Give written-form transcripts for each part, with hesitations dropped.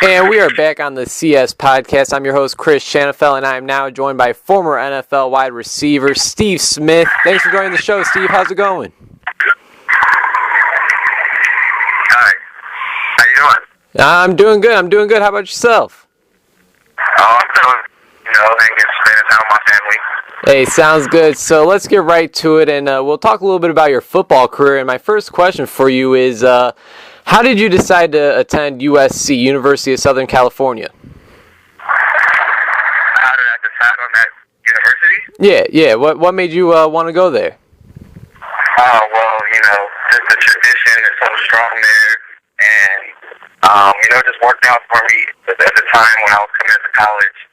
And we are back on the CS Podcast. I'm your host, Chris Shanafel, and I am now joined by former NFL wide receiver Steve Smith. Thanks for joining the show, Steve. How's it going? Hi. How you doing? I'm doing good. How about yourself? Oh, I'm doing, hanging, spending time with my family. Hey, sounds good. So let's get right to it, and we'll talk a little bit about your football career. And my first question for you is, how did you decide to attend USC, University of Southern California? How did I decide on that university? Yeah. What made you want to go there? Oh, well, just the tradition is so strong there, and, it just worked out for me at the time when I was coming into college.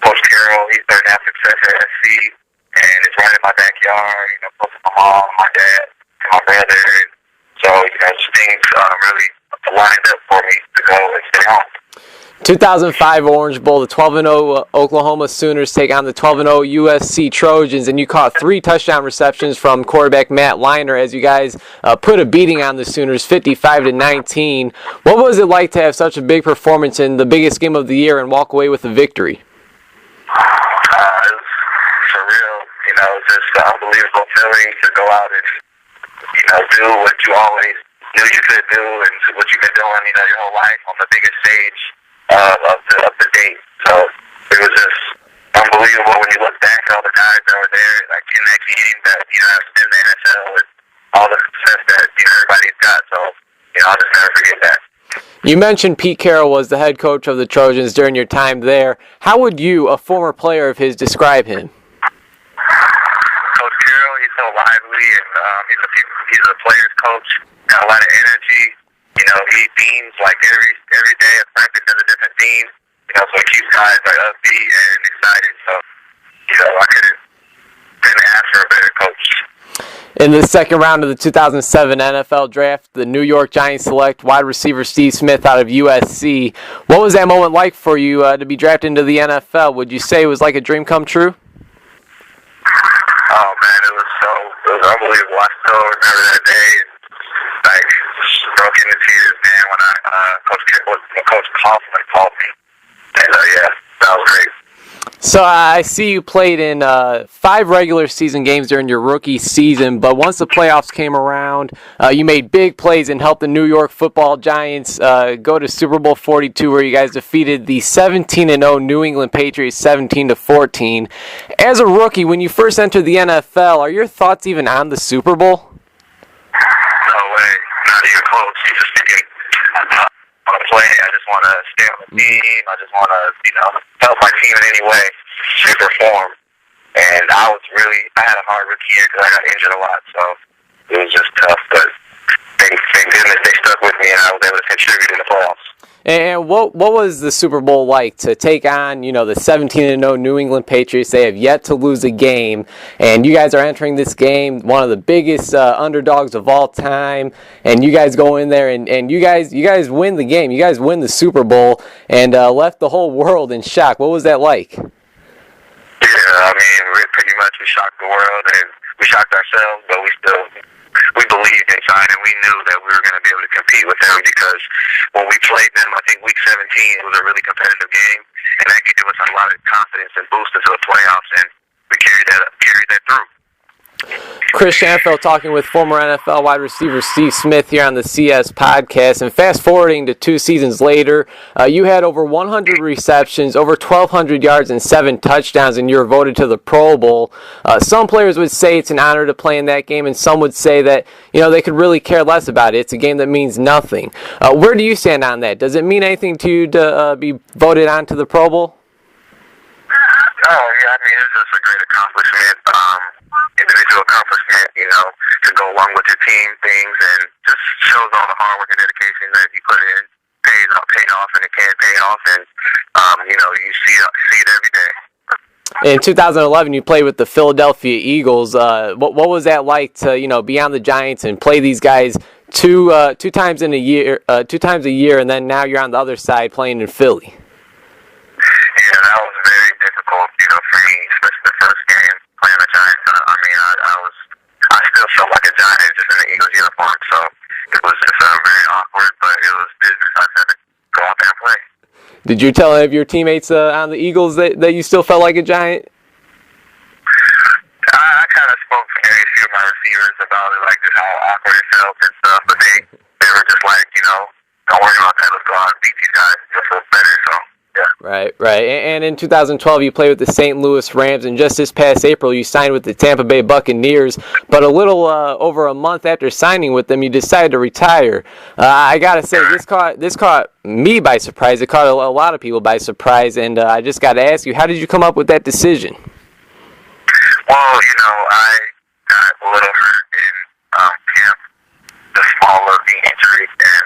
Coach Carroll, he's starting to have success at SC, and it's right in my backyard, close to my mom, my dad, and my brother, and so, things really lined up for me to go and stay home. 2005 Orange Bowl, the 12-0 Oklahoma Sooners take on the 12-0 USC Trojans, and you caught 3 touchdown receptions from quarterback Matt Leinart as you guys put a beating on the Sooners, 55-19. What was it like to have such a big performance in the biggest game of the year and walk away with a victory? It was surreal, just an unbelievable feeling to go out and, do what you always knew you could do and what you've been doing, your whole life on the biggest stage of the date. So it was just unbelievable when you look back at all the guys that were there, like in that game that, have been in the NFL and all the success that, everybody's got. So, I'll just never forget that. You mentioned Pete Carroll was the head coach of the Trojans during your time there. How would you, a former player of his, describe him? Coach Carroll, he's so lively, and he's a player's coach. Got a lot of energy. He themes like every day at practice has a different theme. So it keeps guys like upbeat and excited. So, I couldn't ask for a better coach. In the second round of the 2007 NFL Draft, the New York Giants select wide receiver Steve Smith out of USC. What was that moment like for you to be drafted into the NFL? Would you say it was like a dream come true? Oh, man, it was unbelievable. I still remember that day. Like, broke into tears, man, when Coach Coughlin called me. And, that was great. So I see you played in 5 regular season games during your rookie season, but once the playoffs came around, you made big plays and helped the New York Football Giants go to Super Bowl 42, where you guys defeated the 17-0 New England Patriots 17-14. As a rookie, when you first entered the NFL, are your thoughts even on the Super Bowl? No way, not even close. You just thinking, I want to play. I just want to stay on the team. I just want to, help my team in any way, shape, or form. And I had a hard rookie year because I got injured a lot, so it was just tough. But thank goodness they stuck with me, and I was able to contribute in the playoffs. And what was the Super Bowl like to take on, the 17-0 New England Patriots? They have yet to lose a game, and you guys are entering this game, one of the biggest underdogs of all time, and you guys go in there and you guys win the game. You guys win the Super Bowl and left the whole world in shock. What was that like? Yeah, pretty much we shocked the world, and we shocked ourselves, but we believed inside, and we knew that we were going to be able to compete with them because when we played them, I think week 17 was a really competitive game, and that gave us a lot of confidence and boost into the playoffs, and we carried that through. Chris Shanafel talking with former NFL wide receiver Steve Smith here on the CS Podcast. And fast forwarding to 2 seasons later, you had over 100 receptions, over 1,200 yards, and 7 touchdowns, and you were voted to the Pro Bowl. Some players would say it's an honor to play in that game, and some would say that they could really care less about it. It's a game that means nothing. Where do you stand on that? Does it mean anything to you to be voted onto the Pro Bowl? Oh, yeah, it's just a great accomplishment, individual accomplishment, to go along with your team things, and just shows all the hard work and dedication that you put in, paid off, and it can pay off, and, you see it every day. In 2011, you played with the Philadelphia Eagles. What was that like to be on the Giants and play these guys two times a year, and then now you're on the other side playing in Philly? Yeah, that was very difficult, for me, especially the first game playing the Giants. I still felt like a Giant just in the Eagles uniform, so it was just very awkward, but it was business. I had to go out Did you tell any of your teammates on the Eagles that you still felt like a Giant? I kind of spoke to a few of my receivers about it, like just how awkward it felt and stuff, but they were just like, don't worry about that, let's go out and beat these guys, you'll feel better, so, yeah. Right. And in 2012, you played with the St. Louis Rams, and just this past April, you signed with the Tampa Bay Buccaneers, but a little over a month after signing with them, you decided to retire. I gotta say, this caught me by surprise, it caught a lot of people by surprise, and I just gotta ask you, how did you come up with that decision? Well, I got a little hurt in camp, the small of the injury, and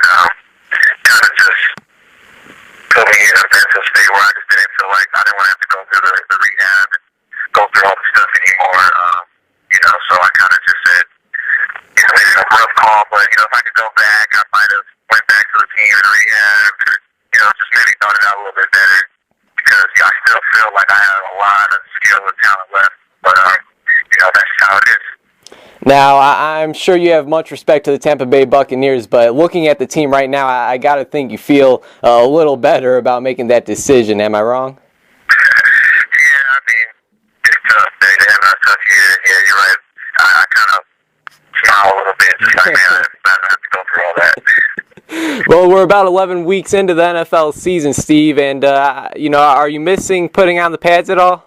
kind of just put me in a mental state where I just didn't feel like I didn't want to have to go through the rehab and go through all the stuff anymore. So I kind of just said, it's a rough call, but if I could go back, I might have went back to the team and rehab, or just maybe thought it out a little bit better, because I still feel like I have a lot of skill and talent left. But, that's how it is. Now, I'm sure you have much respect to the Tampa Bay Buccaneers, but looking at the team right now, I got to think you feel a little better about making that decision. Am I wrong? Yeah, I mean, it's tough. They have a tough year. Yeah, you're right. I kind of smile a little bit, just like, man, I don't have to go through all that. Well, we're about 11 weeks into the NFL season, Steve, and, are you missing putting on the pads at all?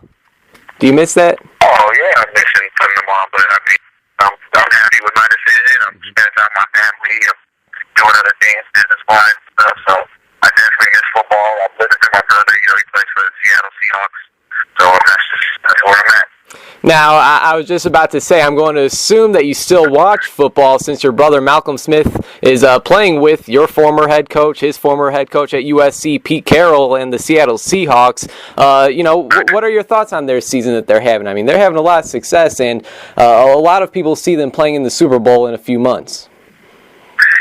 Do you miss that? Oh, yeah, I'm missing putting them on, but I'm happy with my decision. I'm spending time with my family. I'm doing other things business-wise and stuff, so I definitely miss football. I'm living through my brother. He plays for the Seattle Seahawks, so that's where I'm at. Now, I was just about to say, I'm going to assume that you still watch football since your brother Malcolm Smith is playing with your former head coach, his former head coach at USC, Pete Carroll, and the Seattle Seahawks. What are your thoughts on their season that they're having? I mean, they're having a lot of success, and a lot of people see them playing in the Super Bowl in a few months.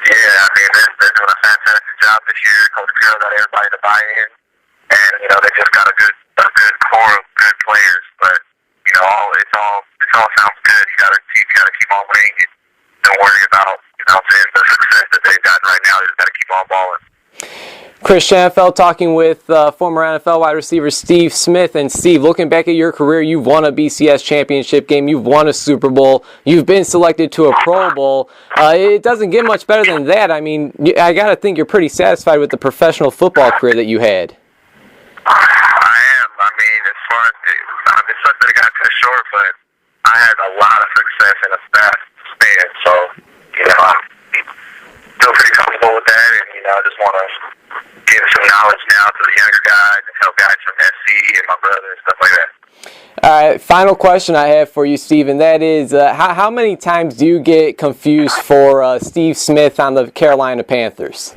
Yeah, I mean, they're doing a fantastic job this year. Coach Carroll got everybody to buy in, and, they just got a good core of good players, but it all sounds good. You gotta keep on winning. Don't worry about, the success that they've gotten right now. You just gotta keep on balling. Chris Shanafelt talking with former NFL wide receiver Steve Smith. And Steve, looking back at your career, you've won a BCS championship game, you've won a Super Bowl, you've been selected to a Pro Bowl. It doesn't get much better than that. I mean, I gotta think you're pretty satisfied with the professional football career that you had. I am. I mean, as far as it sucks that it got cut short, but I had a lot of success in a fast span. So, I'm still pretty comfortable with that, and I just want to give some knowledge now to the younger guys and help guys from SC and my brother and stuff like that. All right, final question I have for you, Steve, and that is, how many times do you get confused for Steve Smith on the Carolina Panthers?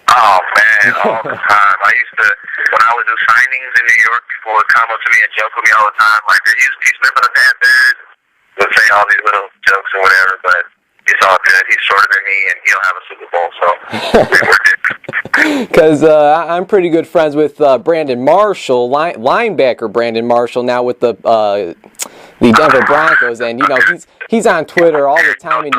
Oh, man, all the time. I used to, when I would do signings in New York, people would come up to me and joke with me all the time, like, they use Steve Smith for the Panthers, would say all these little jokes or whatever, but it's all good. He's shorter than me, and he'll have a Super Bowl, so it worked it. Because I'm pretty good friends with Brandon Marshall, linebacker Brandon Marshall, now with the Denver Broncos, and he's on Twitter all the time, and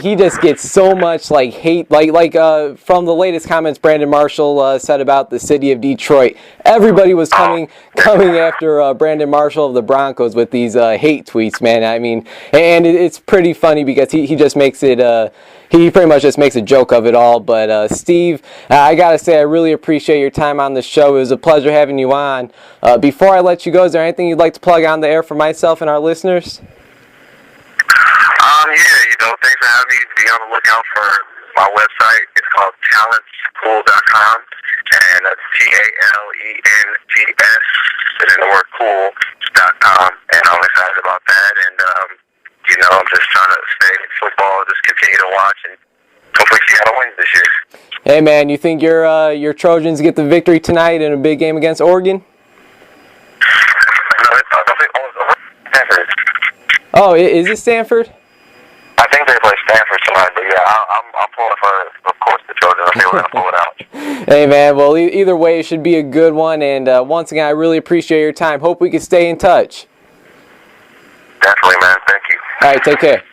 he just gets so much hate, from the latest comments Brandon Marshall said about the city of Detroit. Everybody was coming after Brandon Marshall of the Broncos with these hate tweets, man. I mean, and it's pretty funny because he just makes it. He pretty much just makes a joke of it all. But Steve, I gotta say, I really appreciate your time on the show. It was a pleasure having you on. Before I let you go, is there anything you'd like to plug on the air for myself and our listeners? Thanks for having me. Be on the lookout for my website. It's called talentspool.com, and that's TALENTS, and then the word pool.com, and I'm excited about that, and, I'm just trying to stay in football, just continue to watch, and hopefully Seattle wins this year. Hey, man, you think your Trojans get the victory tonight in a big game against Oregon? No, I don't think Stanford. Oh, is it Stanford? I think they play Stanford tonight, but yeah, I'm pulling for, of course, the Trojans. I think we're going to pull it out. Hey, man, well, either way, it should be a good one, and once again, I really appreciate your time. Hope we can stay in touch. Definitely, man. Thank you. All right, take care.